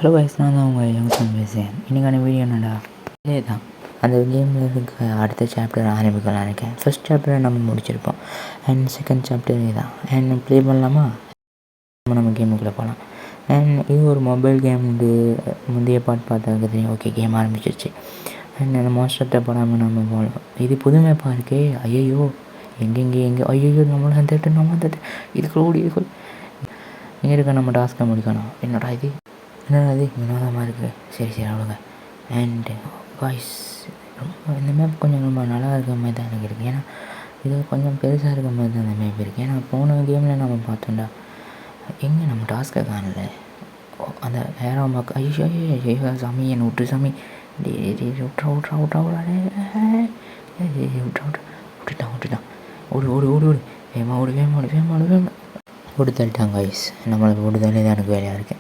Hello guys, நான் தான் உங்கள் யங்ஸ்டன் பேசுகிறேன். இன்றைக்கான வீடியோ என்னடா இதே தான். அந்த கேமில் இருக்க அடுத்த சாப்டர் ஆரம்பிக்கலாம் இருக்கேன். ஃபஸ்ட் சாப்டரை நம்ம முடிச்சிருப்போம் அண்ட் செகண்ட் சாப்டர் இதுதான். அண்ட் ப்ளே பண்ணலாமா? நம்ம கேமுக்குள்ளே போகலாம். அண்ட் இது ஒரு மொபைல் கேம். முந்தைய பாட்டு பார்த்தா தெரியும். ஓகே, கேம் ஆரம்பிச்சிருச்சு. அண்ட் அந்த மாஸ்டர்கிட்ட போடாமல் நம்ம போகலாம். இது புது மேப்பாக இருக்கே. ஐயோ, எங்கே ஐயோ, நம்மளும் அந்த இதுக்குள்ள இங்கே இருக்க நம்ம டாஸ்க்கை முடிக்கணும். என்னடா இது வினோதமாக இருக்குது. சரி அவ்வளோங்க. அண்டு வாய்ஸ் ரொம்ப இந்த மேப் கொஞ்சம் ரொம்ப நல்லா இருக்கிற மாதிரி தான் எனக்கு இருக்குது. ஏன்னா இது கொஞ்சம் பெருசாக இருக்கிற மாதிரி தான் அந்த மேப் இருக்குது. ஏன்னா போன கேமில் நம்ம பார்த்தோம்டா, எங்கே நம்ம டாஸ்க்கை காணல. அந்த நேரம் பார்க்க ஐயோ சாமி, என்னை விட்டு சாமி, விட்டுட்டான். ஓடு வேகமாக ஓடு தள்ளிட்டாங்க காய்ஸ். நம்மளுக்கு ஓடுதலே தான் எனக்கு வேலையாக இருக்குது.